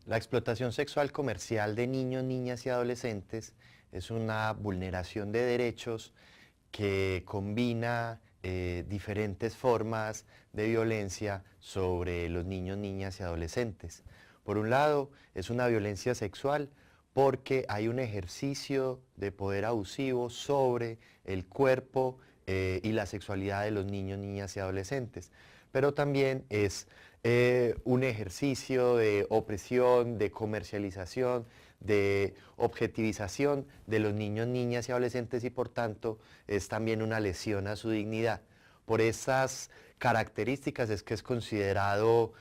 La explotación sexual comercial de niños, niñas y adolescentes es una vulneración de derechos que combina diferentes formas de violencia sobre los niños, niñas y adolescentes. Por un lado, es una violencia sexual porque hay un ejercicio de poder abusivo sobre el cuerpo y la sexualidad de los niños, niñas y adolescentes. Pero también es un ejercicio de opresión, de comercialización, de objetivización de los niños, niñas y adolescentes y por tanto es también una lesión a su dignidad. Por esas características es que es considerado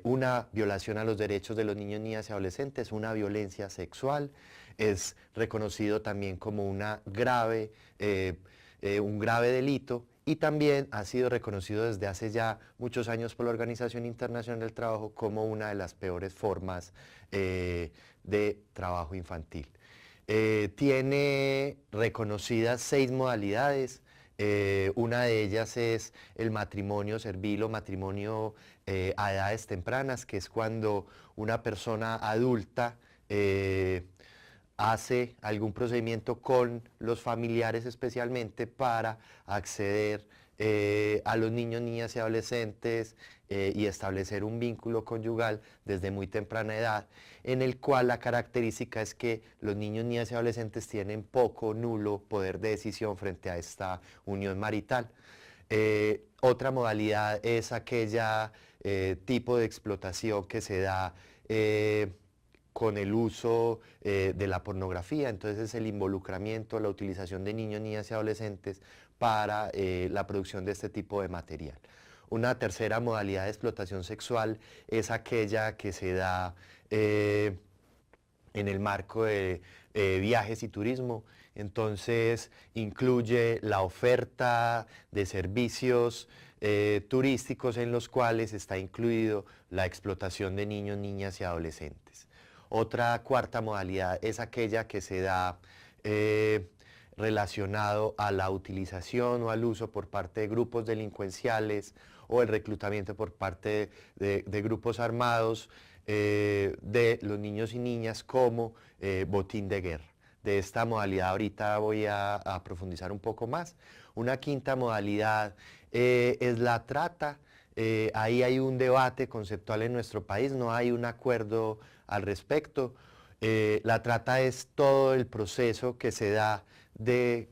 una violación a los derechos de los niños, niñas y adolescentes, una violencia sexual, es reconocido también como un grave delito y también ha sido reconocido desde hace ya muchos años por la Organización Internacional del Trabajo como una de las peores formas de trabajo infantil. Tiene reconocidas 6 modalidades. Una de ellas es el matrimonio servil o matrimonio a edades tempranas, que es cuando una persona adulta hace algún procedimiento con los familiares especialmente para acceder a los niños, niñas y adolescentes y establecer un vínculo conyugal desde muy temprana edad, en el cual la característica es que los niños, niñas y adolescentes tienen poco, nulo poder de decisión frente a esta unión marital. Otra modalidad es aquella tipo de explotación que se da con el uso de la pornografía, entonces es el involucramiento, la utilización de niños, niñas y adolescentes para la producción de este tipo de material. Una tercera modalidad de explotación sexual es aquella que se da en el marco de viajes y turismo, entonces incluye la oferta de servicios turísticos en los cuales está incluido la explotación de niños, niñas y adolescentes. Otra cuarta modalidad es aquella que se da relacionado a la utilización o al uso por parte de grupos delincuenciales o el reclutamiento por parte de grupos armados de los niños y niñas como botín de guerra. De esta modalidad ahorita voy a profundizar un poco más. Una quinta modalidad es la trata. Ahí hay un debate conceptual en nuestro país, no hay un acuerdo al respecto. La trata es todo el proceso que se da de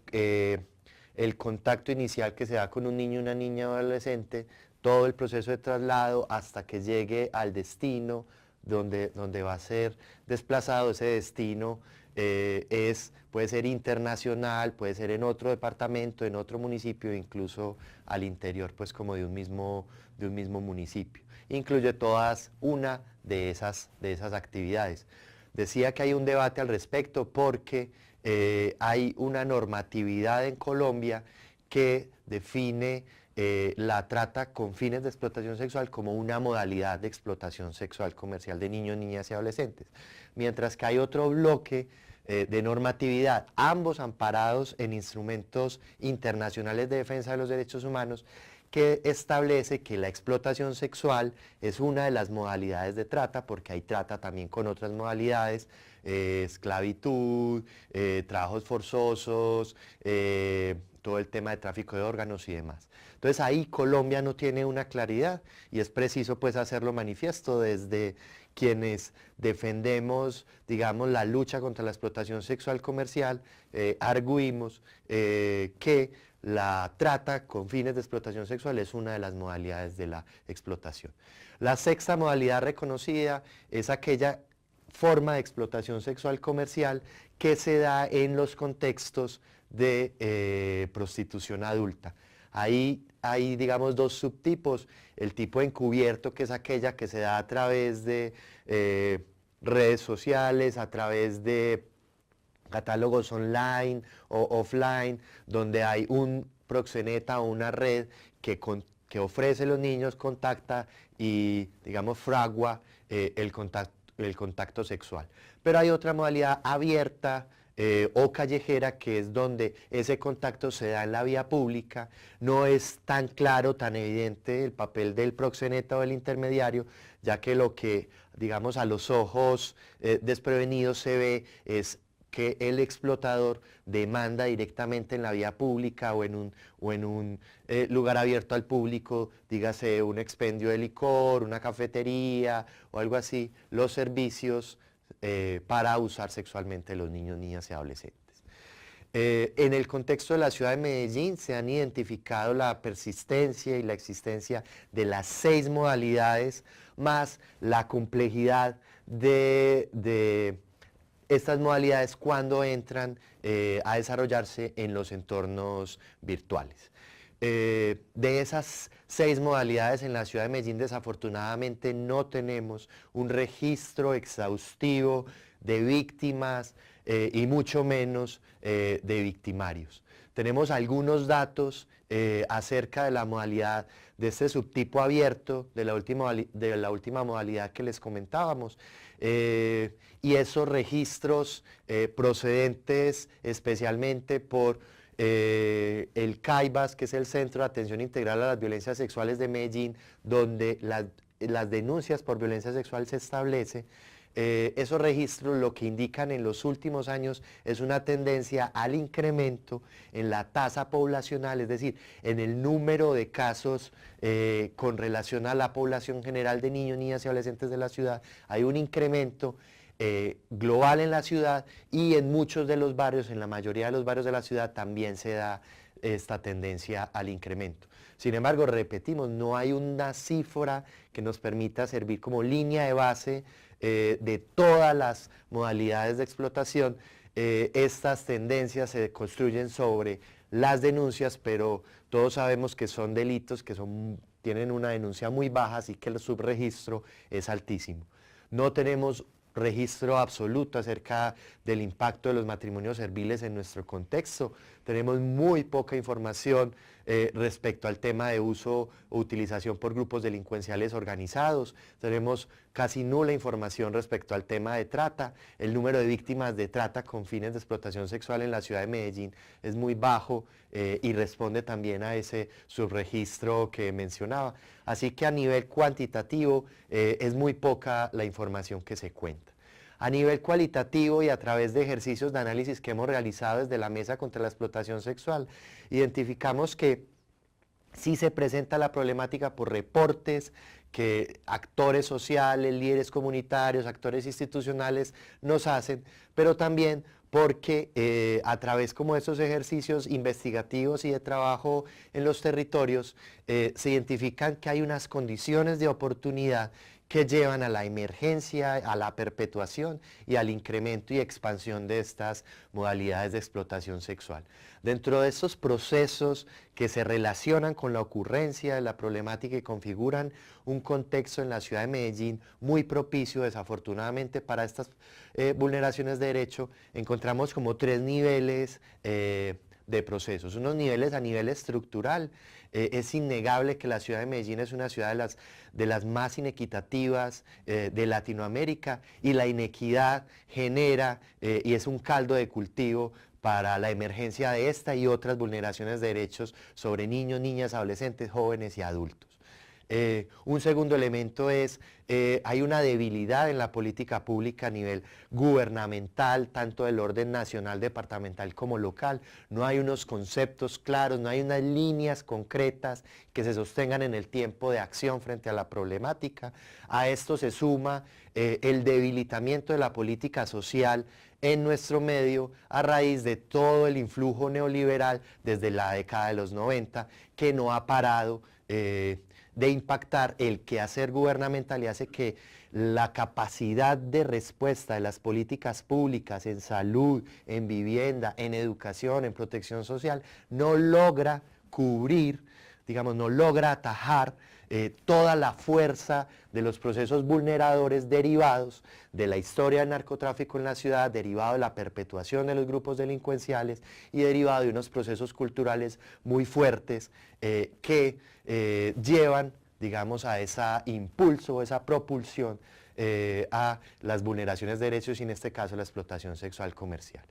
el contacto inicial que se da con un niño, una niña o adolescente, todo el proceso de traslado hasta que llegue al destino donde va a ser desplazado. Ese destino puede ser internacional, puede ser en otro departamento, en otro municipio, incluso al interior, pues como de un mismo municipio. Incluye todas una de esas actividades. Decía que hay un debate al respecto porque hay una normatividad en Colombia que define la trata con fines de explotación sexual como una modalidad de explotación sexual comercial de niños, niñas y adolescentes. Mientras que hay otro bloque de normatividad, ambos amparados en instrumentos internacionales de defensa de los derechos humanos, que establece que la explotación sexual es una de las modalidades de trata, porque hay trata también con otras modalidades, esclavitud, trabajos forzosos, todo el tema de tráfico de órganos y demás. Entonces ahí Colombia no tiene una claridad y es preciso pues hacerlo manifiesto desde quienes defendemos, digamos, la lucha contra la explotación sexual comercial, arguimos que la trata con fines de explotación sexual es una de las modalidades de la explotación. La sexta modalidad reconocida es aquella forma de explotación sexual comercial que se da en los contextos de prostitución adulta. Ahí hay, digamos, 2 subtipos. El tipo encubierto, que es aquella que se da a través de redes sociales, a través de catálogos online o offline, donde hay un proxeneta o una red que ofrece a los niños, contacta y, digamos, fragua el contacto sexual. Pero hay otra modalidad abierta o callejera, que es donde ese contacto se da en la vía pública, no es tan claro, tan evidente el papel del proxeneta o del intermediario, ya que lo que digamos, a los ojos desprevenidos se ve es que el explotador demanda directamente en la vía pública o en un lugar abierto al público, dígase un expendio de licor, una cafetería o algo así, los servicios para abusar sexualmente de los niños, niñas y adolescentes. En el contexto de la ciudad de Medellín se han identificado la persistencia y la existencia de las 6 modalidades, más la complejidad de estas modalidades cuando entran a desarrollarse en los entornos virtuales. De esas 6 modalidades en la ciudad de Medellín, desafortunadamente no tenemos un registro exhaustivo de víctimas y mucho menos de victimarios. Tenemos algunos datos acerca de la modalidad de este subtipo abierto, de la última modalidad que les comentábamos, y esos registros procedentes especialmente por el CAIVAS, que es el Centro de Atención Integral a las Violencias Sexuales de Medellín, donde las denuncias por violencia sexual se establece. Esos registros lo que indican en los últimos años es una tendencia al incremento en la tasa poblacional, es decir, en el número de casos con relación a la población general de niños, niñas y adolescentes de la ciudad. Hay un incremento global en la ciudad y en muchos de los barrios, en la mayoría de los barrios de la ciudad también se da esta tendencia al incremento. Sin embargo, repetimos, no hay una cifra que nos permita servir como línea de base de todas las modalidades de explotación. Estas tendencias se construyen sobre las denuncias, pero todos sabemos que son delitos que tienen una denuncia muy baja, así que el subregistro es altísimo. No tenemos registro absoluto acerca del impacto de los matrimonios serviles en nuestro contexto. Tenemos muy poca información respecto al tema de uso o utilización por grupos delincuenciales organizados. Tenemos casi nula información respecto al tema de trata. El número de víctimas de trata con fines de explotación sexual en la ciudad de Medellín es muy bajo y responde también a ese subregistro que mencionaba. Así que a nivel cuantitativo es muy poca la información que se cuenta. A nivel cualitativo y a través de ejercicios de análisis que hemos realizado desde la Mesa contra la Explotación Sexual, identificamos que sí se presenta la problemática por reportes que actores sociales, líderes comunitarios, actores institucionales nos hacen, pero también porque a través como de estos ejercicios investigativos y de trabajo en los territorios se identifican que hay unas condiciones de oportunidad que llevan a la emergencia, a la perpetuación y al incremento y expansión de estas modalidades de explotación sexual. Dentro de estos procesos que se relacionan con la ocurrencia de la problemática y configuran un contexto en la ciudad de Medellín muy propicio, desafortunadamente, para estas vulneraciones de derecho, encontramos como 3 niveles de procesos. Unos niveles a nivel estructural. Es innegable que la ciudad de Medellín es una ciudad de las más inequitativas de Latinoamérica, y la inequidad genera y es un caldo de cultivo para la emergencia de esta y otras vulneraciones de derechos sobre niños, niñas, adolescentes, jóvenes y adultos. Un segundo elemento es, hay una debilidad en la política pública a nivel gubernamental, tanto del orden nacional, departamental como local. No hay unos conceptos claros, no hay unas líneas concretas que se sostengan en el tiempo de acción frente a la problemática. A esto se suma el debilitamiento de la política social en nuestro medio a raíz de todo el influjo neoliberal desde la década de los 90, que no ha parado de impactar el quehacer gubernamental y hace que la capacidad de respuesta de las políticas públicas en salud, en vivienda, en educación, en protección social, no logra cubrir, digamos, no logra atajar toda la fuerza de los procesos vulneradores derivados de la historia del narcotráfico en la ciudad, derivado de la perpetuación de los grupos delincuenciales y derivado de unos procesos culturales muy fuertes que llevan, digamos, a ese impulso, esa propulsión a las vulneraciones de derechos y en este caso la explotación sexual comercial.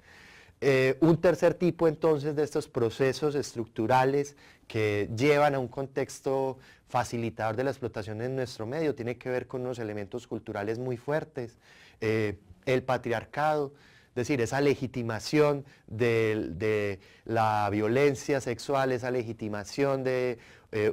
Un tercer tipo entonces de estos procesos estructurales que llevan a un contexto facilitador de la explotación en nuestro medio tiene que ver con unos elementos culturales muy fuertes, el patriarcado, es decir, esa legitimación de la violencia sexual, esa legitimación de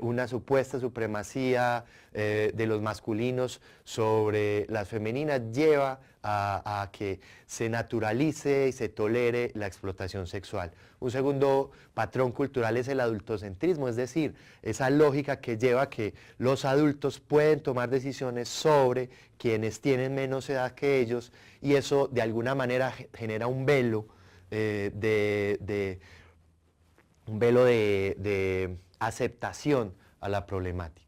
una supuesta supremacía de los masculinos sobre las femeninas lleva a que se naturalice y se tolere la explotación sexual. Un segundo patrón cultural es el adultocentrismo, es decir, esa lógica que lleva a que los adultos pueden tomar decisiones sobre quienes tienen menos edad que ellos, y eso de alguna manera genera un velo de aceptación a la problemática.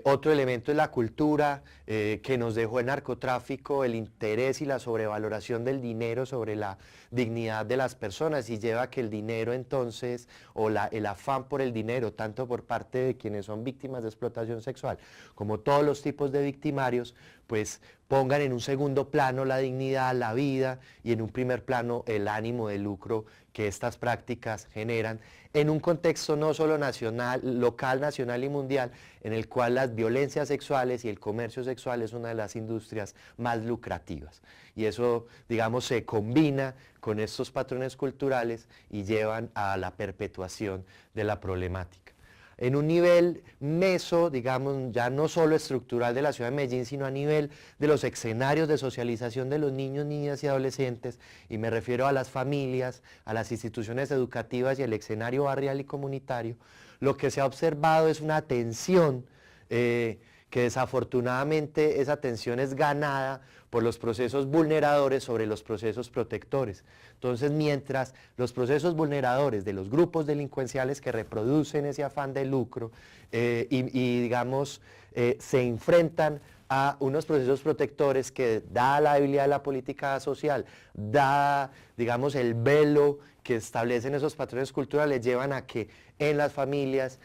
Otro elemento es la cultura que nos dejó el narcotráfico, el interés y la sobrevaloración del dinero sobre la dignidad de las personas, y lleva a que el dinero entonces, o el afán por el dinero, tanto por parte de quienes son víctimas de explotación sexual, como todos los tipos de victimarios, pues pongan en un segundo plano la dignidad, la vida, y en un primer plano el ánimo de lucro que estas prácticas generan en un contexto no solo nacional, local, nacional y mundial, en el cual las violencias sexuales y el comercio sexual es una de las industrias más lucrativas. Y eso, digamos, se combina con estos patrones culturales y llevan a la perpetuación de la problemática. En un nivel meso, digamos, ya no solo estructural de la ciudad de Medellín, sino a nivel de los escenarios de socialización de los niños, niñas y adolescentes, y me refiero a las familias, a las instituciones educativas y el escenario barrial y comunitario, lo que se ha observado es una tensión que desafortunadamente esa tensión es ganada por los procesos vulneradores sobre los procesos protectores. Entonces, mientras los procesos vulneradores de los grupos delincuenciales que reproducen ese afán de lucro digamos, se enfrentan a unos procesos protectores que, dada la debilidad de la política social, dada, digamos, el velo que establecen esos patrones culturales, llevan a que en las familias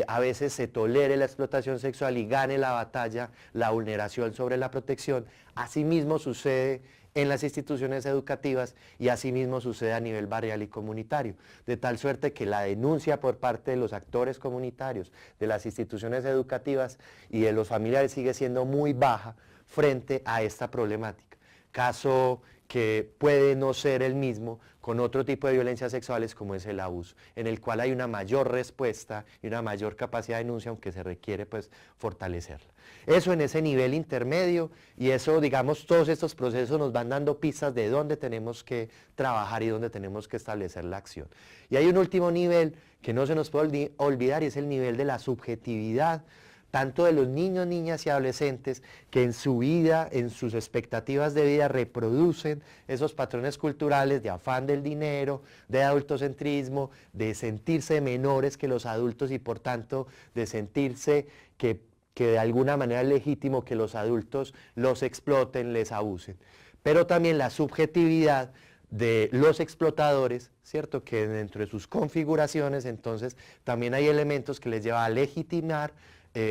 a veces se tolere la explotación sexual y gane la batalla la vulneración sobre la protección. Asimismo sucede en las instituciones educativas y asimismo sucede a nivel barrial y comunitario, de tal suerte que la denuncia por parte de los actores comunitarios, de las instituciones educativas y de los familiares sigue siendo muy baja frente a esta problemática. Caso que puede no ser el mismo con otro tipo de violencias sexuales como es el abuso, en el cual hay una mayor respuesta y una mayor capacidad de denuncia, aunque se requiere pues fortalecerla. Eso en ese nivel intermedio, y eso, digamos, todos estos procesos nos van dando pistas de dónde tenemos que trabajar y dónde tenemos que establecer la acción. Y hay un último nivel que no se nos puede olvidar, y es el nivel de la subjetividad, tanto de los niños, niñas y adolescentes que en su vida, en sus expectativas de vida, reproducen esos patrones culturales de afán del dinero, de adultocentrismo, de sentirse menores que los adultos y por tanto de sentirse que de alguna manera es legítimo que los adultos los exploten, les abusen. Pero también la subjetividad de los explotadores, ¿cierto? Que dentro de sus configuraciones entonces también hay elementos que les llevan a legitimar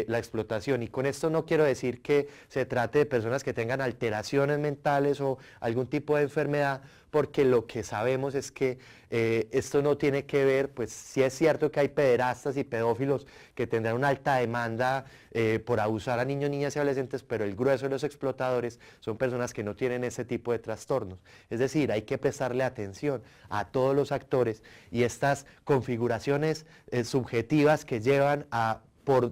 la explotación. Y con esto no quiero decir que se trate de personas que tengan alteraciones mentales o algún tipo de enfermedad, porque lo que sabemos es que esto no tiene que ver, pues sí es cierto que hay pederastas y pedófilos que tendrán una alta demanda por abusar a niños, niñas y adolescentes, pero el grueso de los explotadores son personas que no tienen ese tipo de trastornos. Es decir, hay que prestarle atención a todos los actores y estas configuraciones subjetivas que llevan a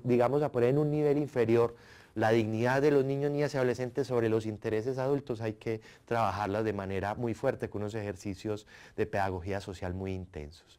digamos, a poner en un nivel inferior la dignidad de los niños, niñas y adolescentes sobre los intereses adultos, hay que trabajarlas de manera muy fuerte con unos ejercicios de pedagogía social muy intensos.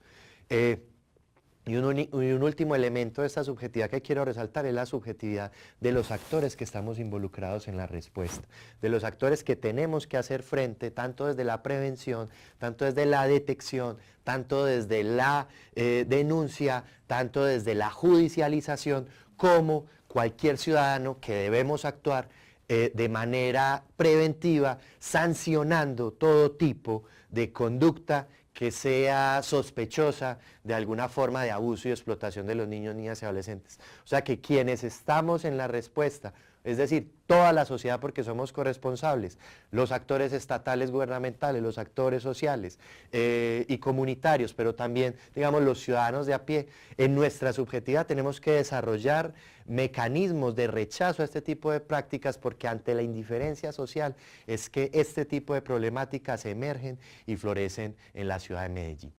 Y un último elemento de esta subjetividad que quiero resaltar es la subjetividad de los actores que estamos involucrados en la respuesta, de los actores que tenemos que hacer frente, tanto desde la prevención, tanto desde la detección, tanto desde la denuncia, tanto desde la judicialización, como cualquier ciudadano que debemos actuar de manera preventiva, sancionando todo tipo de conducta que sea sospechosa de alguna forma de abuso y explotación de los niños, niñas y adolescentes. O sea que quienes estamos en la respuesta, es decir, toda la sociedad, porque somos corresponsables, los actores estatales gubernamentales, los actores sociales y comunitarios, pero también, digamos, los ciudadanos de a pie, en nuestra subjetividad tenemos que desarrollar mecanismos de rechazo a este tipo de prácticas, porque ante la indiferencia social es que este tipo de problemáticas emergen y florecen en la ciudad de Medellín.